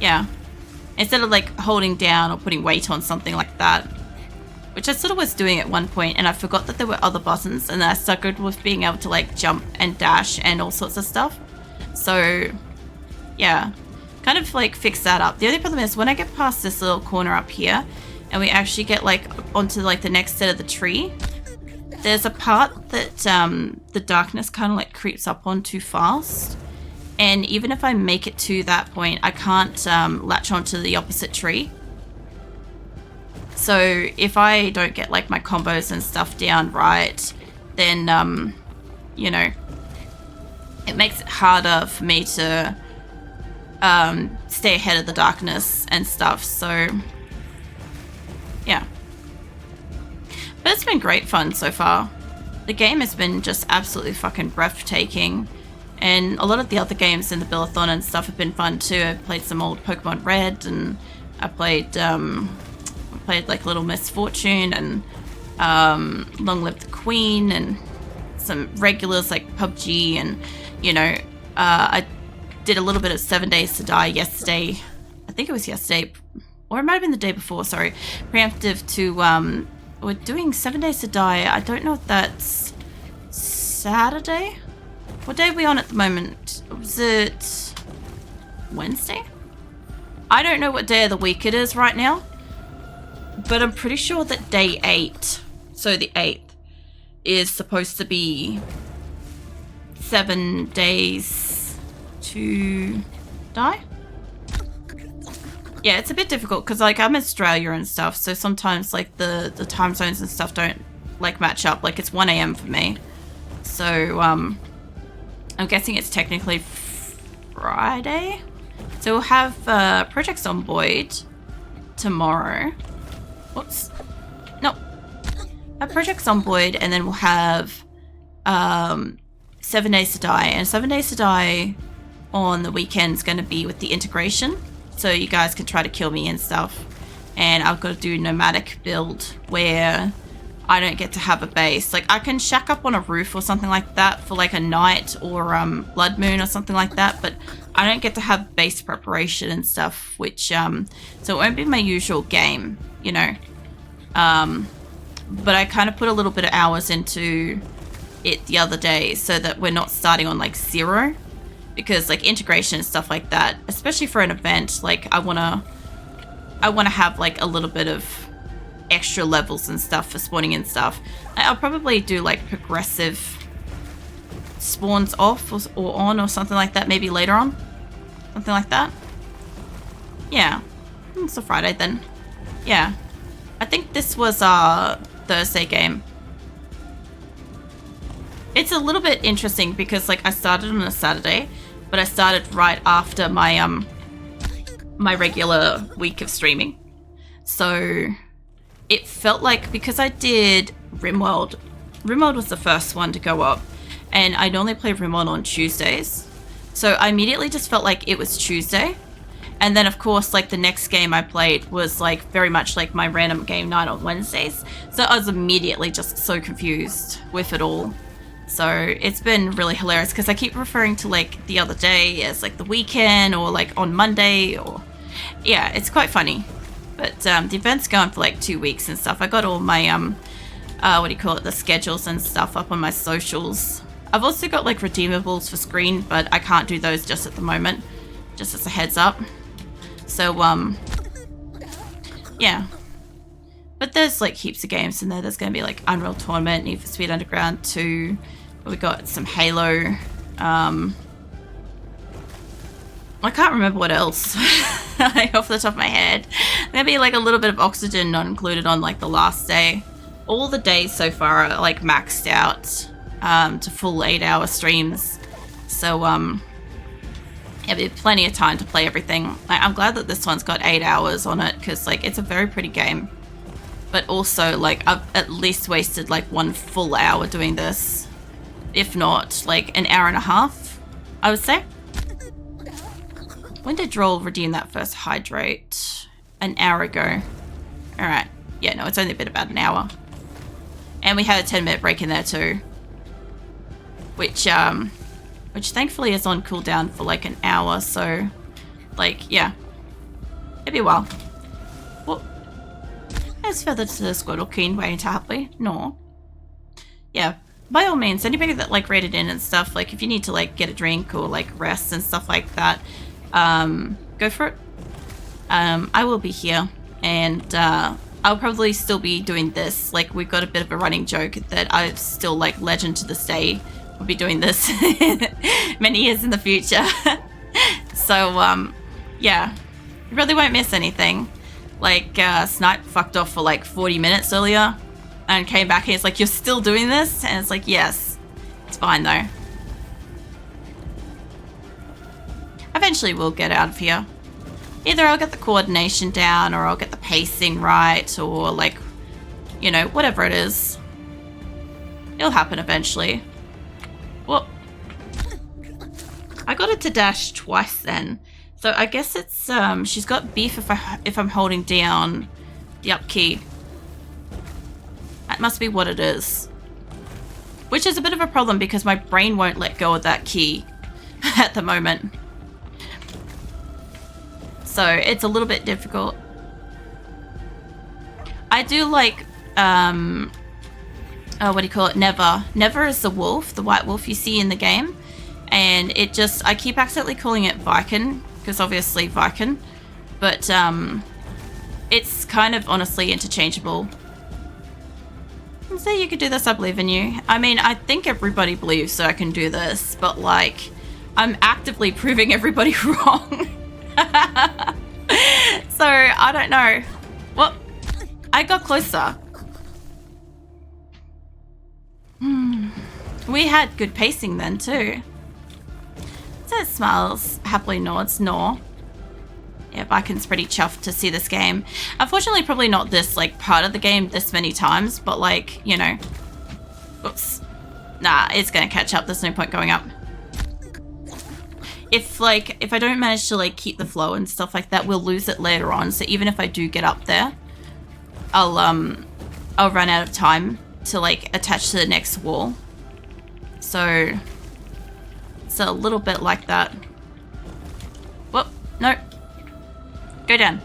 Yeah. Instead of like holding down or putting weight on something like that. Which I sort of was doing at one point, and I forgot that there were other buttons, and then I struggled with being able to like jump and dash and all sorts of stuff. So yeah, kind of like fix that up. The only problem is when I get past this little corner up here and we actually get like onto like the next set of the tree, there's a part that the darkness kind of like creeps up on too fast. And even if I make it to that point, I can't latch onto the opposite tree. So if I don't get like my combos and stuff down right, then, you know, it makes it harder for me to stay ahead of the darkness and stuff. So yeah. But it's been great fun so far. The game has been just absolutely fucking breathtaking. And a lot of the other games in the Thon and stuff have been fun too. I've played some old Pokemon Red, and I played like Little Miss Fortune and Long Live the Queen, and some regulars like PUBG, and you know, I did a little bit of 7 Days to Die yesterday. I think it was yesterday, or it might have been the day before, sorry. Preemptive to, we're doing 7 Days to Die. I don't know if that's Saturday? What day are we on at the moment? Was it Wednesday? I don't know what day of the week it is right now, but I'm pretty sure that day 8, so the 8th, is supposed to be 7 days to die? Yeah, it's a bit difficult because like I'm in Australia and stuff, so sometimes like the time zones and stuff don't like match up. Like it's 1 a.m. for me. So I'm guessing it's technically Friday. So we'll have Project Zomboid tomorrow. Whoops. No. Have Project Zomboid, and then we'll have 7 Days to Die. And 7 Days to Die on the weekend's going to be with the integration. So you guys can try to kill me and stuff. And I've got to do nomadic build where I don't get to have a base. Like I can shack up on a roof or something like that for like a night or blood moon or something like that, but I don't get to have base preparation and stuff, which so it won't be my usual game, you know. But I kind of put a little bit of hours into it the other day so that we're not starting on like 0, because like integration and stuff like that, especially for an event, like I want to have like a little bit of extra levels and stuff for spawning and stuff. I'll probably do like progressive spawns off or on or something like that, maybe later on, something like that. Yeah, it's a Friday then. Yeah, I think this was our Thursday game. It's a little bit interesting because like I started on a Saturday, but I started right after my my regular week of streaming. So it felt like, because I did RimWorld was the first one to go up, and I normally play RimWorld on Tuesdays. So I immediately just felt like it was Tuesday. And then of course like the next game I played was like very much like my random game night on Wednesdays. So I was immediately just so confused with it all. So it's been really hilarious because I keep referring to like the other day as like the weekend or like on Monday, or yeah, it's quite funny. But the event's going for like 2 weeks and stuff. I got all my what do you call it, the schedules and stuff up on my socials. I've also got like redeemables for screen, but I can't do those just at the moment, just as a heads up. So yeah, but there's like heaps of games in there. There's going to be like Unreal Tournament, Need for Speed Underground 2. We got some Halo. I can't remember what else off the top of my head. Maybe like a little bit of Oxygen not included on like the last day. All the days so far are like maxed out to full 8-hour streams. So yeah, there's plenty of time to play everything. I'm glad that this one's got 8 hours on it, because like it's a very pretty game. But also like I've at least wasted like 1 full hour doing this, if not like an hour and a half, I would say. When did Droll redeem that first hydrate? An hour ago. Alright. Yeah, no, it's only been about an hour. And we had a 10-minute break in there too. Which thankfully is on cooldown for like an hour, so like, yeah. It'll be a while. Well, it's further to the Squirtle Keen way to happily. No. Yeah. By all means, anybody that like raided in and stuff, like if you need to like get a drink or like rest and stuff like that, go for it. I will be here, and I'll probably still be doing this. Like, we've got a bit of a running joke that I still like legend to this day will be doing this many years in the future. So yeah, you really won't miss anything. Like Snipe fucked off for like 40 minutes earlier and came back and it's like, you're still doing this? And it's like, yes, it's fine though. Eventually we'll get out of here. Either I'll get the coordination down or I'll get the pacing right, or like, you know, whatever it is. It'll happen eventually. Well, I got it to dash twice then. So I guess it's she's got beef if I'm holding down the up key. That must be what it is. Which is a bit of a problem because my brain won't let go of that key at the moment. So it's a little bit difficult. I do like, what do you call it? Neva. Neva is the wolf, the white wolf you see in the game. And it just, I keep accidentally calling it Viking, because obviously Viking. But it's kind of honestly interchangeable. So you could do this, I believe in you. I mean, I think everybody believes that I can do this, but like, I'm actively proving everybody wrong. So I don't know. Well, I got closer. We had good pacing then too. So it smiles, happily nods, no. Yeah, Vikin's pretty chuffed to see this game. Unfortunately, probably not this like part of the game this many times, but like, you know. Oops. Nah, it's gonna catch up. There's no point going up. If I don't manage to like keep the flow and stuff like that, we'll lose it later on. So even if I do get up there, I'll run out of time to like attach to the next wall. So it's a little bit like that. Whoop, no. Go down.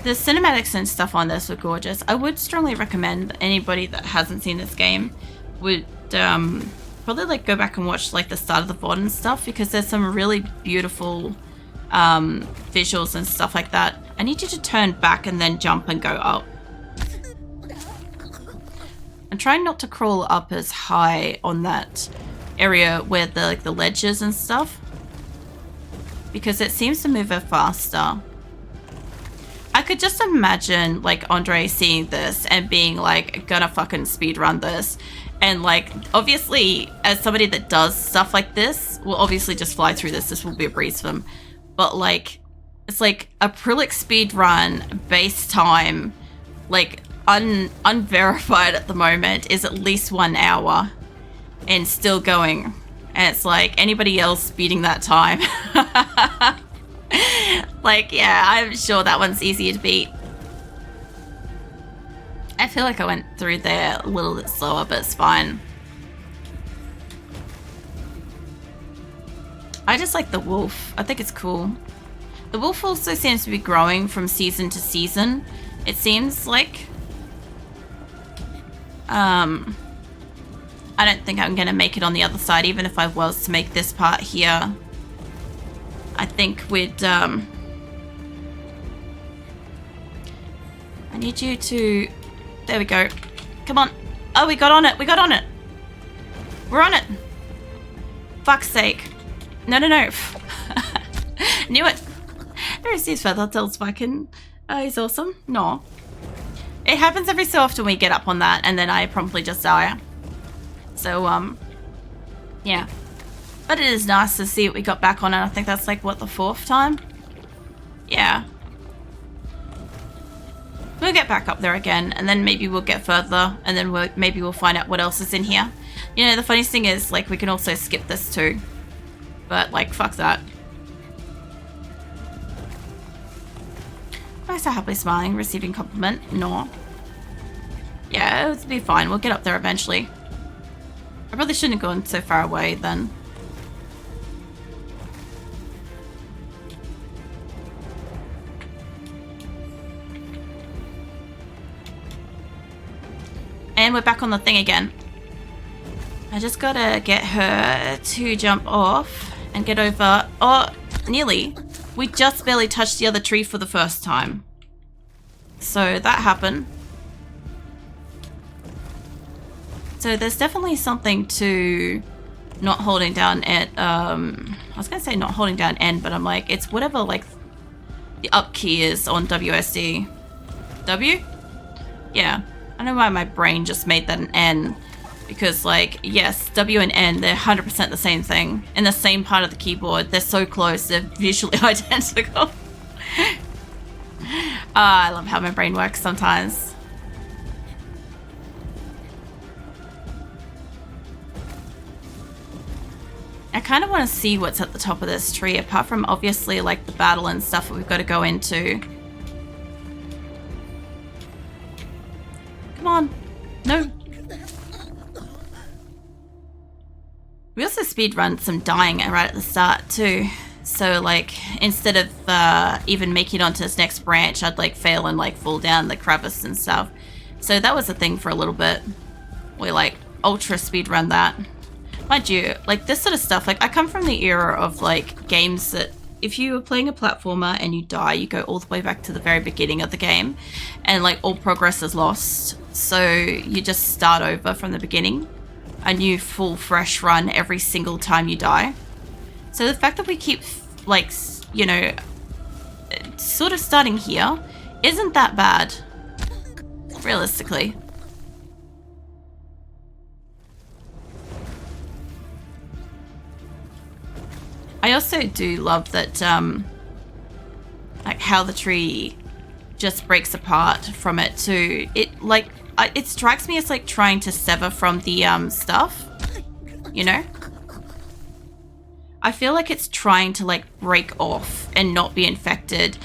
The cinematics and stuff on this were gorgeous. I would strongly recommend that anybody that hasn't seen this game would probably like go back and watch like the start of the VOD and stuff, because there's some really beautiful visuals and stuff like that. I need you to turn back and then jump and go up. I'm trying not to crawl up as high on that area where the like the ledges and stuff, because it seems to move it faster. I could just imagine like Andre seeing this and being like, gonna fucking speedrun this. And like, obviously, as somebody that does stuff like this, will obviously just fly through this. This will be a breeze for them. But like, it's like a Prillic speedrun base time, like unverified at the moment, is at least 1 hour and still going. And it's like anybody else beating that time. Like, yeah, I'm sure that one's easier to beat. I feel like I went through there a little bit slower, but it's fine. I just like the wolf. I think it's cool. The wolf also seems to be growing from season to season, it seems like. I don't think I'm gonna make it on the other side, even if I was to make this part here. I think we'd, I need you to, there we go. Come on. Oh, we got on it. We got on it. We're on it. Fuck's sake. No, no, no. Knew it. There is his feather tails Viking. He's awesome. No. It happens every so often we get up on that and then I promptly just die. So, yeah. But it is nice to see what we got back on, and I think that's like, what, the 4th time? Yeah. We'll get back up there again, and then maybe we'll get further, and then maybe we'll find out what else is in here. You know, the funniest thing is, like, we can also skip this too. But, like, fuck that. Why so happily smiling, receiving compliment? No. Yeah, it'll be fine. We'll get up there eventually. I probably shouldn't have gone so far away then. And we're back on the thing again. I just gotta get her to jump off and get over. Oh, nearly. We just barely touched the other tree for the first time. So that happened. So there's definitely something to not holding down at, I was gonna say not holding down N, but I'm like, it's whatever like the up key is on WSD. W? Yeah. I don't know why my brain just made that an N. Because like, yes, W and N, they're 100% the same thing. In the same part of the keyboard. They're so close, they're visually identical. I love how my brain works sometimes. I kind of want to see what's at the top of this tree, apart from obviously like the battle and stuff that we've got to go into. Come on. No. We also speedrun some dying right at the start too. So like, instead of even making it onto this next branch, I'd like fail and like fall down the crevice and stuff. So that was a thing for a little bit. We like ultra speedrun that. Mind you, like this sort of stuff, like I come from the era of like games that if you were playing a platformer and you die, you go all the way back to the very beginning of the game and like all progress is lost. So you just start over from the beginning, a new full fresh run every single time you die. So the fact that we keep like, you know, sort of starting here isn't that bad, realistically. I also do love that, like how the tree just breaks apart from it too. It like, it strikes me as like trying to sever from the stuff, you know? I feel like it's trying to like break off and not be infected,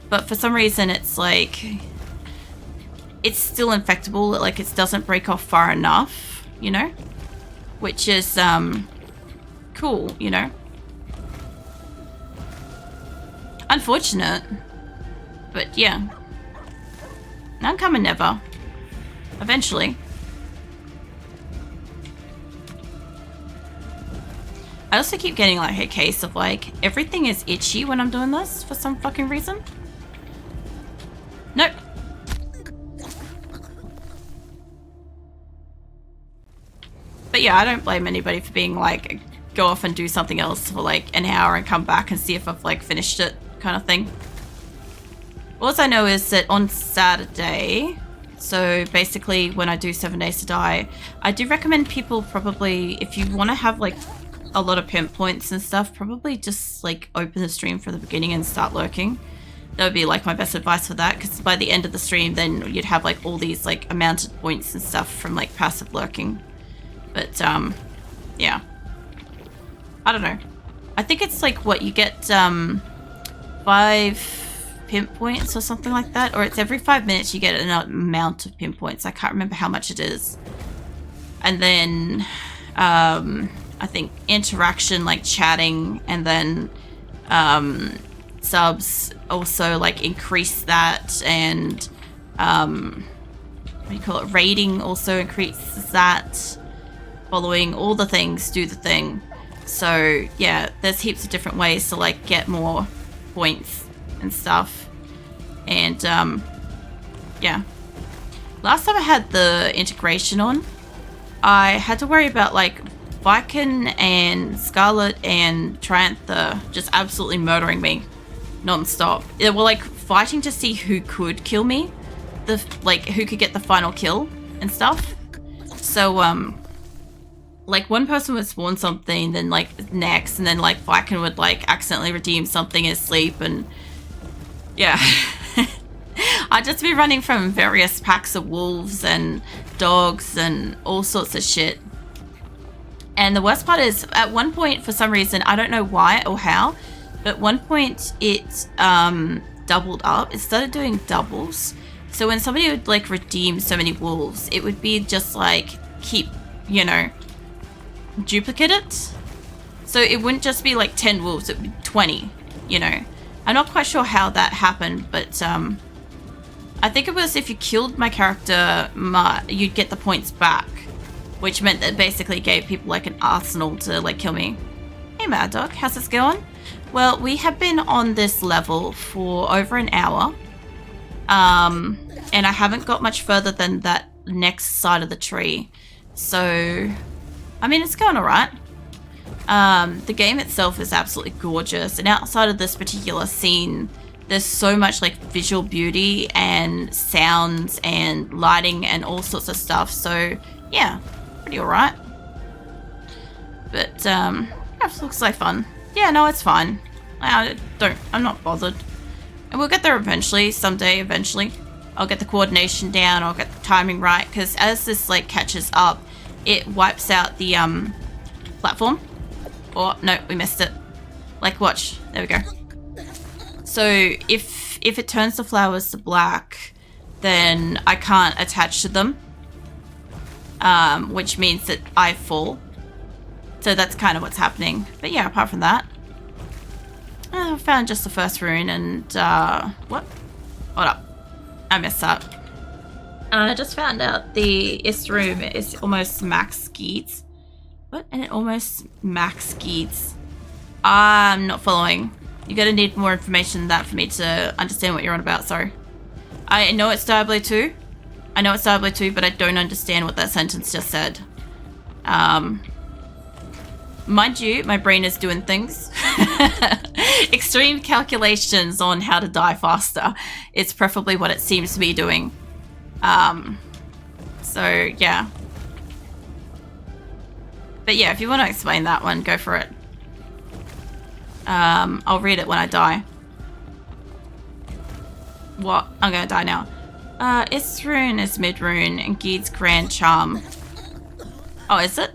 but for some reason it's like, it's still infectable, like it doesn't break off far enough, you know? Which is, cool, you know? Unfortunate, but yeah. I'm coming, Neva. Eventually. I also keep getting like a case of like everything is itchy when I'm doing this for some fucking reason. Nope. But yeah, I don't blame anybody for being like, go off and do something else for like an hour and come back and see if I've like finished it kind of thing. All I know is that on Saturday, so basically when I do 7 Days to Die, I do recommend people probably, if you want to have like a lot of pimp points and stuff, probably just like open the stream from the beginning and start lurking. That would be like my best advice for that, because by the end of the stream then you'd have like all these like amounted points and stuff from like passive lurking. But yeah, I don't know. I think it's like what you get 5 pimp points or something like that, or it's every 5 minutes you get an amount of pimp points. I can't remember how much it is. And then I think interaction, like chatting, and then subs also like increase that, and what do you call it, rating also increases that. Following all the things do the thing. So yeah, there's heaps of different ways to like get more points and stuff. And yeah, last time I had the integration on, I had to worry about like Viking and Scarlet and Triantha just absolutely murdering me non-stop. They were like fighting to see who could kill me, like who could get the final kill and stuff. So like one person would spawn something, then like next, and then like Viking would like accidentally redeem something in his sleep, and yeah. I'd just be running from various packs of wolves and dogs and all sorts of shit. And the worst part is, at one point, for some reason, I don't know why or how, but at one point it doubled up. It started doing doubles. So when somebody would like redeem so many wolves, it would be just like keep, you know, duplicate it. So it wouldn't just be like 10 wolves, it would be 20, you know. I'm not quite sure how that happened, but I think it was if you killed my character, you'd get the points back, which meant that it basically gave people like an arsenal to like kill me. Hey Mad Dog, how's this going? Well, we have been on this level for over an hour, and I haven't got much further than that next side of the tree. So, I mean, it's going alright. The game itself is absolutely gorgeous, and outside of this particular scene, there's so much like visual beauty and sounds and lighting and all sorts of stuff. So yeah, pretty alright. But yeah, it looks like fun. Yeah, no, it's fine. I'm not bothered. And we'll get there eventually, someday, eventually. I'll get the coordination down, I'll get the timing right, because as this like catches up, it wipes out the platform. Oh, no, we missed it. Like, watch. There we go. So if it turns the flowers to black, then I can't attach to them, which means that I fall. So that's kind of what's happening. But yeah, apart from that, I found just the first rune and what? Hold up, I messed up. I just found out the ist room is almost max skeets. What? And it almost max skeets. I'm not following. You're gonna need more information than that for me to understand what you're on about, sorry. I know it's Diablo 2. I know it's Diablo 2, but I don't understand what that sentence just said. Mind you, my brain is doing things. Extreme calculations on how to die faster. It's preferably what it seems to be doing. So, yeah. But yeah, if you want to explain that one, go for it. I'll read it when I die. What? I'm gonna die now. Isrune is mid-rune and Geed's Grand Charm. Oh, is it?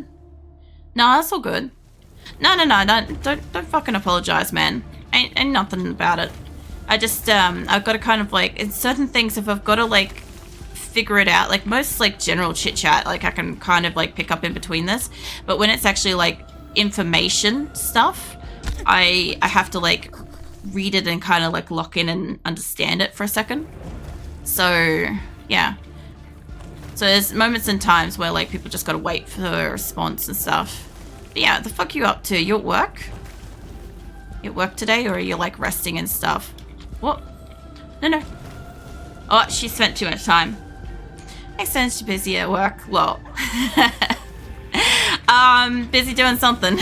No, that's all good. No, don't fucking apologize, man. Ain't nothing about it. I just, I've got to kind of like, in certain things, if I've got to like figure it out, like most like general chit chat, like I can kind of like pick up in between this, but when it's actually like information stuff, I have to like read it and kind of like lock in and understand it for a second. So yeah, so there's moments and times where like people just gotta wait for a response and stuff. But yeah, the fuck you up to? You at work? You at work today, or are you like resting and stuff? What? No. Oh, she spent too much time. Makes sense, you're busy at work. Well, busy doing something.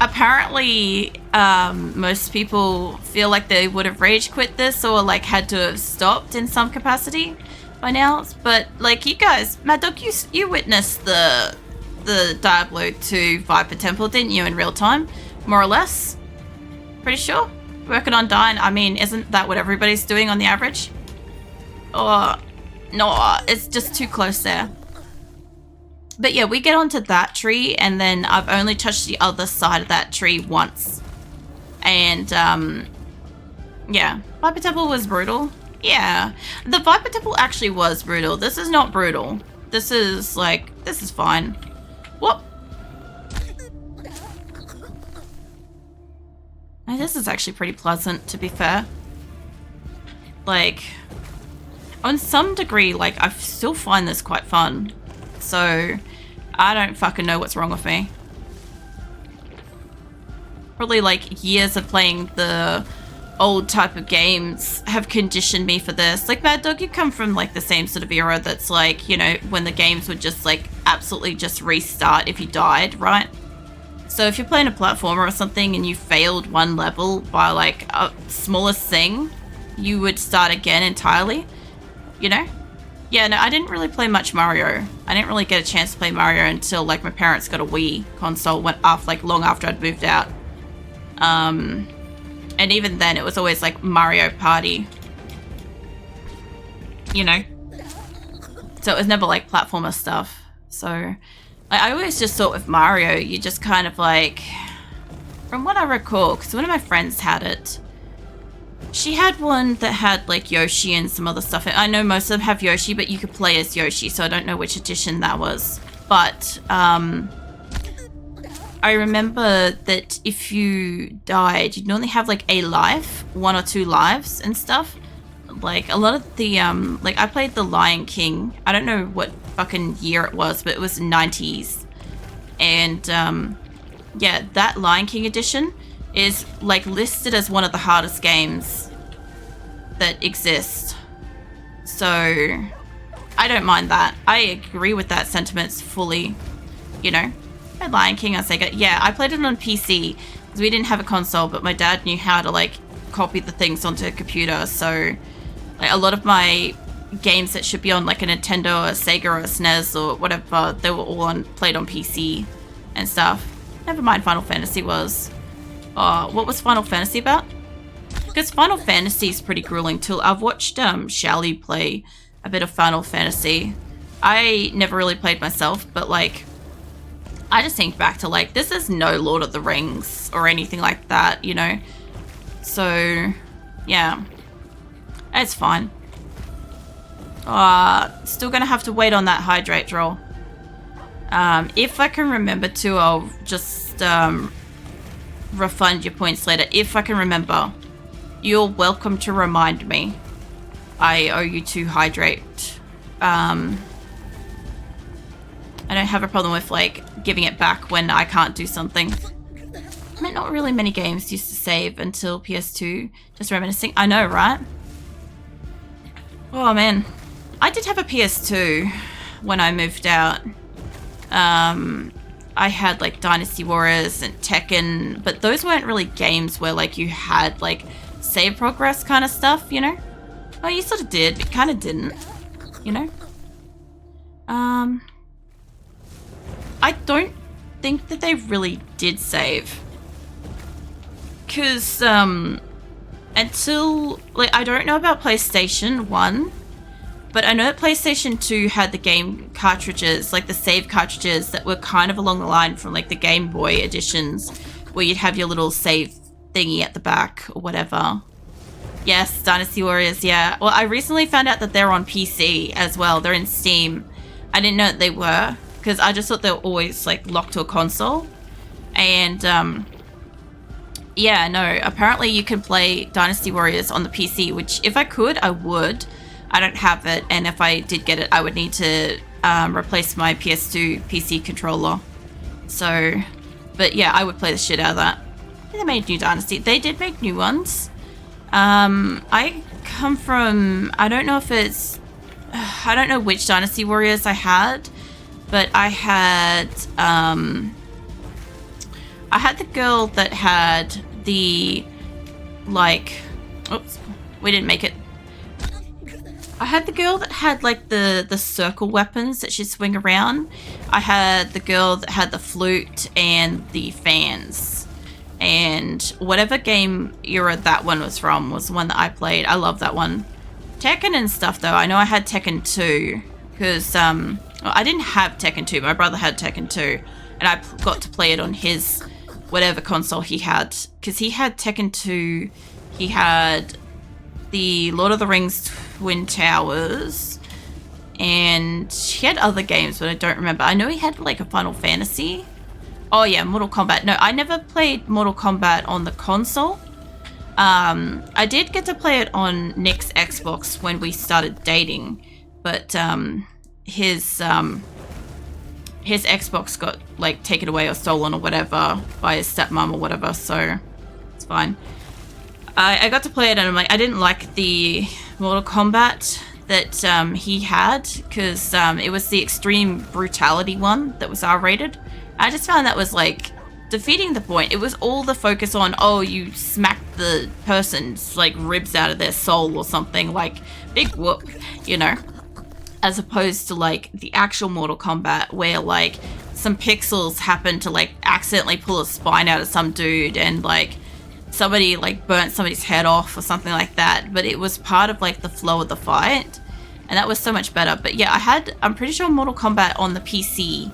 Apparently, most people feel like they would have rage quit this or like had to have stopped in some capacity by now. But like you guys, Mad Dog, you witnessed the Diablo 2 Viper Temple, didn't you, in real time? More or less? Pretty sure? Working on dying, I mean, isn't that what everybody's doing on the average? Or, no, it's just too close there. But yeah, we get onto that tree, and then I've only touched the other side of that tree once. And, yeah. Viper Temple was brutal. Yeah. The Viper Temple actually was brutal. This is not brutal. This is, like, this is fine. Whoop. Now, this is actually pretty pleasant, to be fair. Like, on some degree, like, I still find this quite fun. So, I don't fucking know what's wrong with me. Probably like years of playing the old type of games have conditioned me for this. Like, Mad Dog, you come from like the same sort of era that's like, you know, when the games would just like absolutely just restart if you died, right? So if you're playing a platformer or something and you failed one level by like a smallest thing, you would start again entirely, you know? Yeah, no, I didn't really play much Mario. I didn't really get a chance to play Mario until like my parents got a Wii console, went off like long after I'd moved out. And even then it was always like Mario Party, you know? So it was never like platformer stuff. So I always just thought with Mario, you just kind of like, from what I recall, because one of my friends had it, she had one that had like Yoshi and some other stuff. I know most of them have Yoshi, but you could play as Yoshi, so I don't know which edition that was. But I I remember that if you died, you'd normally have like a life, 1 or 2 lives and stuff. Like a lot of the like I played The Lion King. I don't know what fucking year it was, but it was 90s. And yeah, that Lion King edition is like listed as one of the hardest games that exist. So I don't mind that. I agree with that sentiment fully, you know. Lion King on Sega. Yeah, I played it on PC because we didn't have a console, but my dad knew how to like copy the things onto a computer. So like a lot of my games that should be on like a Nintendo or a Sega or a SNES or whatever, they were all played on PC and stuff. Never mind Final Fantasy was. What was Final Fantasy about? Because Final Fantasy is pretty grueling too. I've watched Shally play a bit of Final Fantasy. I never really played myself, but like I just think back to like, this is no Lord of the Rings or anything like that, you know? So, yeah. It's fine. Still gonna have to wait on that hydrate roll. If I can remember to, I'll just refund your points later. If I can remember. You're welcome to remind me. I owe you 2 hydrate. I don't have a problem with like giving it back when I can't do something. I mean, not really many games used to save until PS2. Just reminiscing. I know, right? Oh man, I did have a PS2 when I moved out. I had like Dynasty Warriors and Tekken, but those weren't really games where like you had like save progress kind of stuff, you know? Well, you sort of did, but kind of didn't, you know? I don't think that they really did save. Because, until, like, I don't know about PlayStation 1, but I know that PlayStation 2 had the game cartridges, like the save cartridges that were kind of along the line from, like, the Game Boy editions, where you'd have your little save thingy at the back or whatever. Yes, Dynasty Warriors, yeah. Well, I recently found out that they're on PC as well. They're in Steam. I didn't know that they were, because I just thought they were always, like, locked to a console. And, yeah, no, apparently you can play Dynasty Warriors on the PC, which if I could, I would. I don't have it, and if I did get it, I would need to replace my PS2 PC controller. So, but yeah, I would play the shit out of that. I think they made new Dynasty. They did make new ones. I come from, I don't know if it's, I don't know which Dynasty Warriors I had, but I had the girl that had the, like, oops, we didn't make it. I had the girl that had, like, the circle weapons that she'd swing around. I had the girl that had the flute and the fans. And whatever game era that one was from was the one that I played. I love that one. Tekken and stuff, though. I know I had Tekken 2. Because, well, I didn't have Tekken 2. My brother had Tekken 2. And I got to play it on his whatever console he had. Because he had Tekken 2. He had the Lord of the Rings Twin Towers. And he had other games, but I don't remember. I know he had, like, a Final Fantasy. Oh, yeah, Mortal Kombat. No, I never played Mortal Kombat on the console. I did get to play it on Nick's Xbox when we started dating. But, his Xbox got, like, taken away or stolen or whatever by his stepmom or whatever, so it's fine. I got to play it and I'm like, I didn't like the Mortal Kombat that he had, because it was the extreme brutality one that was R-rated. I just found that was, like, defeating the point. It was all the focus on, oh, you smacked the person's, like, ribs out of their soul or something, like, big whoop, you know? As opposed to, like, the actual Mortal Kombat where, like, some pixels happen to, like, accidentally pull a spine out of some dude and, like, somebody, like, burnt somebody's head off or something like that. But it was part of, like, the flow of the fight. And that was so much better. But yeah, I'm pretty sure Mortal Kombat on the PC.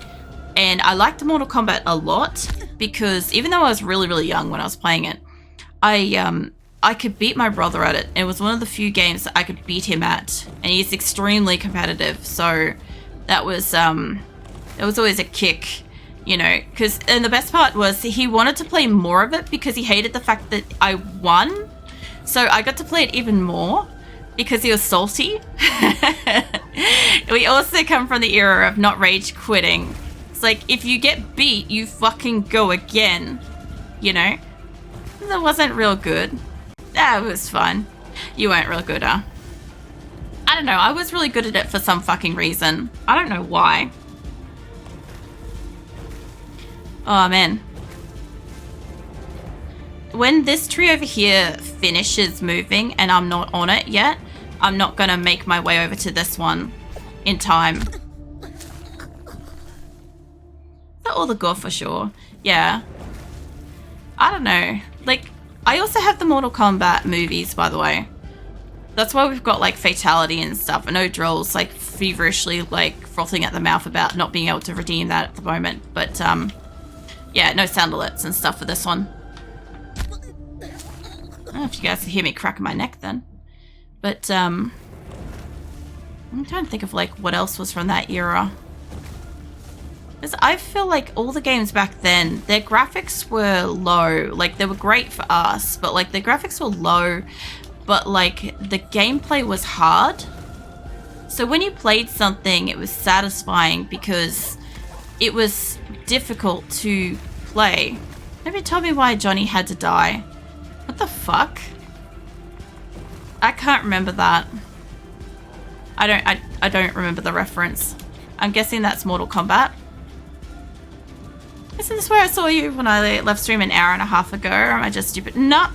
And I liked Mortal Kombat a lot because even though I was really, really young when I was playing it, I could beat my brother at it. It was one of the few games that I could beat him at, and he's extremely competitive. So that was always a kick You know, and the best part was he wanted to play more of it because he hated the fact that I won. So I got to play it even more because he was salty. We also come from the era of not rage quitting. It's like, if you get beat, you fucking go again, you know? That wasn't real good. That was fun. You weren't real good, huh? I don't know, I was really good at it for some fucking reason. I don't know why. Oh man. When this tree over here finishes moving and I'm not on it yet, I'm not gonna make my way over to this one in time. Is that all the gore for sure? Yeah. I don't know. Like, I also have the Mortal Kombat movies, by the way. That's why we've got like fatality and stuff. I know Drill's like feverishly like frothing at the mouth about not being able to redeem that at the moment, but yeah, no sound alerts and stuff for this one. I don't know if you guys can hear me cracking my neck then. But, I'm trying to think of, like, what else was from that era. Because I feel like all the games back then, their graphics were low. Like, they were great for us, but, like, their graphics were low. But, like, the gameplay was hard. So when you played something, it was satisfying because it was difficult to play. Maybe tell me why Johnny had to die. What the fuck? I can't remember that. I don't remember the reference. I'm guessing that's Mortal Kombat. Isn't this where I saw you when I left stream an hour and a half ago? Or am I just stupid? No,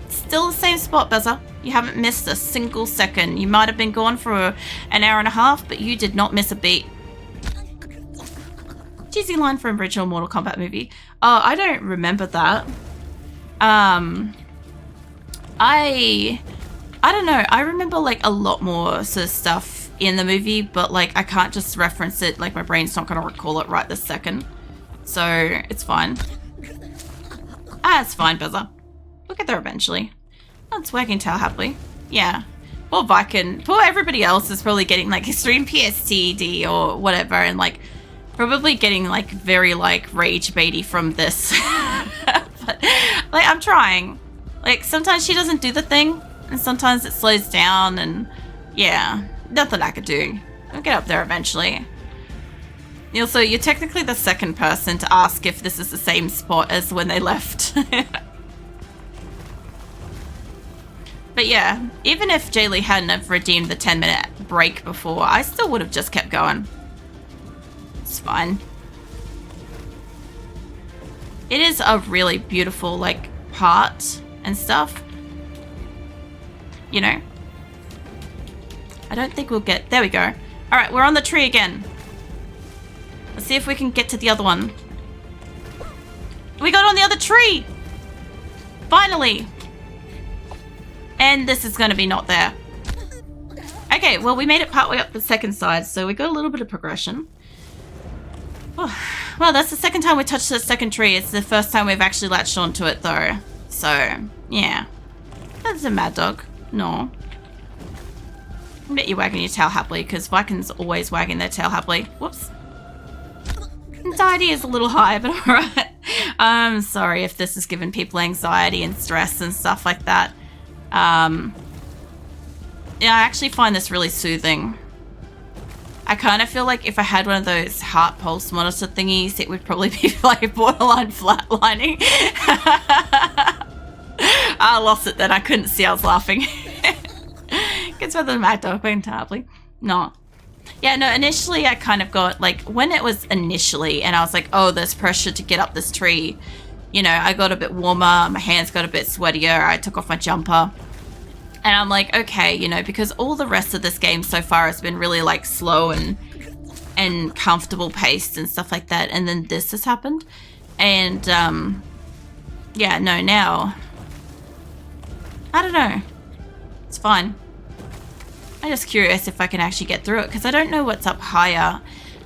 still the same spot, Buzzer. You haven't missed a single second. You might have been gone for an hour and a half, but you did not miss a beat. Cheesy line from original Mortal Kombat movie. Oh, I don't remember that. I don't know. I remember like a lot more sort of stuff in the movie, but like I can't just reference it. Like my brain's not going to recall it right this second. So it's fine. It's fine, Buzzer. We'll get there eventually. Oh, it's working tail happily. Yeah. Poor Viking. Poor everybody else is probably getting like extreme PSTD or whatever, and like probably getting like very like rage baity from this. But like I'm trying. Like sometimes she doesn't do the thing, and sometimes it slows down, and yeah, nothing I could do. I'll get up there eventually. Also, you're technically the second person to ask if this is the same spot as when they left. But yeah, even if Jaylee hadn't have redeemed the 10-minute break before, I still would have just kept going. It's fine. It is a really beautiful, like, part and stuff. You know? I don't think we'll get... There we go. Alright, we're on the tree again. Let's see if we can get to the other one. We got on the other tree! Finally! And this is going to be not there. Okay, well, we made it partway up the second side, so we got a little bit of progression. Oh, well, that's the second time we touched the second tree. It's the first time we've actually latched onto it, though. So, yeah. That's a mad dog. No. I bet you're wagging your tail happily, because Vikings always wagging their tail happily. Whoops. Anxiety is a little high, but alright. I'm sorry if this has given people anxiety and stress and stuff like that. Yeah, I actually find this really soothing. I kind of feel like if I had one of those heart pulse monitor thingies, it would probably be like borderline flatlining. I lost it then. I couldn't see I was laughing. Gets better than Mad Dog entirely. No. Yeah, no, initially I kind of got, like, when it was initially, and I was like, oh, there's pressure to get up this tree. You know, I got a bit warmer, my hands got a bit sweatier, I took off my jumper. And I'm like, okay, you know, because all the rest of this game so far has been really, like, slow and comfortable paced and stuff like that. And then this has happened. And, yeah, no, now, I don't know. It's fine. I'm just curious if I can actually get through it, because I don't know what's up higher,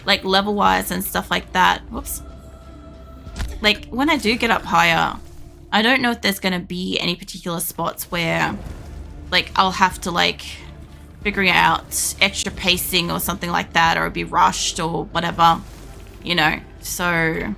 like, level-wise and stuff like that. Whoops. Like, when I do get up higher, I don't know if there's going to be any particular spots where, like, I'll have to, like, figure out extra pacing or something like that, or be rushed or whatever, you know. So,